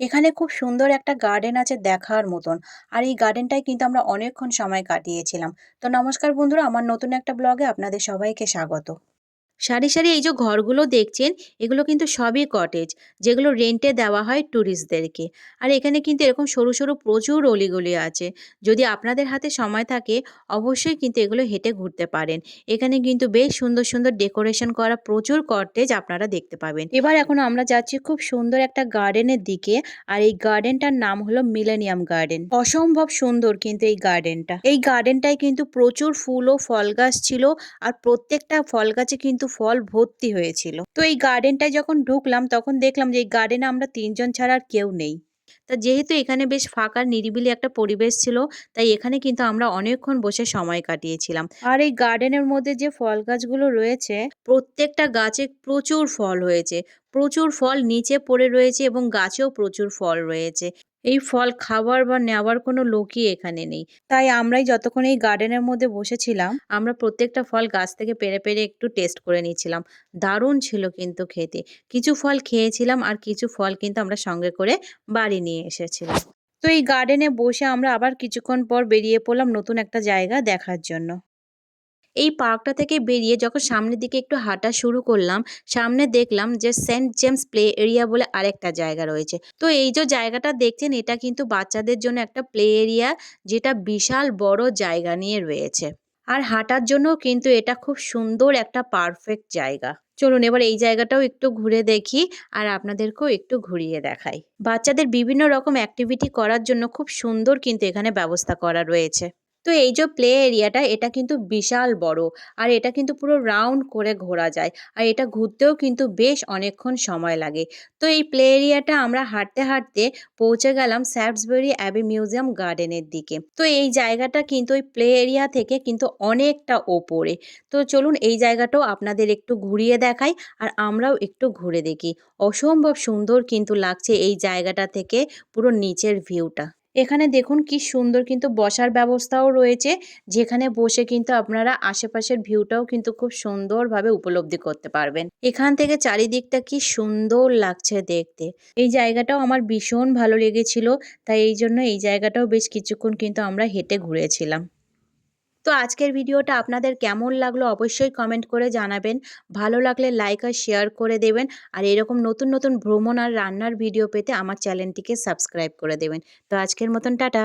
এখানে খুব সুন্দর একটা গার্ডেন আছে দেখার মতন। আর এই গার্ডেনটায় কিন্তু আমরা অনেকক্ষণ সময় কাটিয়েছিলাম। তো নমস্কার বন্ধুরা, আমার নতুন একটা ব্লগে আপনাদের সবাইকে স্বাগত। সারি সারি এই যে ঘরগুলো দেখছেন, এগুলো কিন্তু সবই কটেজ, যেগুলো রেন্টে দেওয়া হয় ট্যুরিস্টদেরকে। আর এখানে কিন্তু এরকম সরু সরু প্রচুর অলিগলি আছে। যদি আপনাদের হাতে সময় থাকে, অবশ্যই কিন্তু এগুলো হেঁটে ঘুরতে পারেন। এখানে কিন্তু বেশ সুন্দর সুন্দর ডেকোরেশন করা প্রচুর কটেজ আপনারা দেখতে পাবেন। এবার এখন আমরা যাচ্ছি খুব সুন্দর একটা গার্ডেনের দিকে। আর এই গার্ডেনটার নাম হলো মিলেনিয়াম গার্ডেন। অসম্ভব সুন্দর কিন্তু এই গার্ডেনটা। এই গার্ডেনটায় কিন্তু প্রচুর ফুল ও ফল গাছ ছিল। আর প্রত্যেকটা ফল গাছে কিন্তু ফল ভর্তি হয়েছিল। তো এই গার্ডেনটায় যখন ঢুকলাম তখন দেখলাম যে এই গার্ডেনে আমরা ৩ জন ছাড়া আর কেউ নেই। তা যেহেতু এখানে বেশ ফাঁকা নিরিবিলি একটা পরিবেশ ছিল, তাই এখানে কিন্তু আমরা অনেকক্ষণ বসে সময় কাটিয়েছিলাম। আর এই গার্ডেনের মধ্যে যে ফল গাছগুলো রয়েছে, প্রত্যেকটা গাছে প্রচুর ফল হয়েছে। প্রচুর ফল নিচে পড়ে রয়েছে এবং গাছেও প্রচুর ফল রয়েছে। এই ফল খাবার বা নেওয়ার কোনো লোকই এখানে নেই। তাই আমরাই যতক্ষণ এই গার্ডেনের মধ্যে বসেছিলাম, আমরা প্রত্যেকটা ফল গাছ থেকে পেড়ে পেড়ে একটু টেস্ট করে নিচ্ছিলাম। দারুণ ছিল কিন্তু খেতে। কিছু ফল খেয়েছিলাম আর কিছু ফল কিন্তু আমরা সঙ্গে করে বাড়ি নিয়ে এসেছিলাম। তো এই গার্ডেনে বসে আমরা আবার কিছুক্ষণ পর বেরিয়ে পড়লাম নতুন একটা জায়গা দেখার জন্য। এই পার্কটা থেকে বেরিয়ে যখন সামনের দিকে একটু হাঁটা শুরু করলাম, সামনে দেখলাম যে সেন্ট জেমস প্লে এরিয়া বলে আরেকটা জায়গা রয়েছে। তো এই যে জায়গাটা দেখছেন, এটা কিন্তু বাচ্চাদের জন্য একটা প্লে এরিয়া, যেটা বিশাল বড় জায়গা নিয়ে রয়েছে। আর হাঁটার জন্য কিন্তু এটা খুব সুন্দর একটা পারফেক্ট জায়গা। চলুন এবার এই জায়গাটাও একটু ঘুরে দেখি আর আপনাদেরকেও একটু ঘুরিয়ে দেখাই। বাচ্চাদের বিভিন্ন রকম অ্যাক্টিভিটি করার জন্য খুব সুন্দর কিন্তু এখানে ব্যবস্থা করা রয়েছে। তো এই যে প্লে এরিয়াটা, এটা কিন্তু বিশাল বড়। আর এটা কিন্তু পুরো রাউন্ড করে ঘোরা যায়। আর এটা ঘুরতেও কিন্তু বেশ অনেকক্ষণ সময় লাগে। তো এই প্লে এরিয়াটা আমরা হাঁটতে হাঁটতে পৌঁছে গেলাম স্যাপসবেরি অ্যাবি মিউজিয়াম গার্ডেনের দিকে। তো এই জায়গাটা কিন্তু ওই প্লে এরিয়া থেকে কিন্তু অনেকটা ওপরে। তো চলুন এই জায়গাটাও আপনাদের একটু ঘুরিয়ে দেখাই আর আমরাও একটু ঘুরে দেখি। অসম্ভব সুন্দর কিন্তু লাগছে এই জায়গাটা থেকে পুরো নিচের ভিউটা। এখানে দেখুন কি সুন্দর কিন্তু বসার ব্যবস্থাও রয়েছে, যেখানে বসে কিন্তু আপনারা আশেপাশের ভিউটাও কিন্তু খুব সুন্দরভাবে উপলব্ধি করতে পারবেন। এখান থেকে চারিদিকটা কি সুন্দর লাগছে দেখতে। এই জায়গাটাও আমার ভীষণ ভালো লেগেছিল, তাই এই জন্য এই জায়গাটাও বেশ কিছুক্ষণ কিন্তু আমরা হেঁটে ঘুরেছিলাম। তো আজকের ভিডিওটা আপনাদের কেমন লাগলো অবশ্যই কমেন্ট করে জানাবেন। ভালো লাগলে লাইক আর শেয়ার করে দেবেন। আর এরকম নতুন নতুন ভ্রমণ আর রান্নার ভিডিও পেতে আমার চ্যানেলটিকে সাবস্ক্রাইব করে দেবেন। তো আজকের মতন টাটা।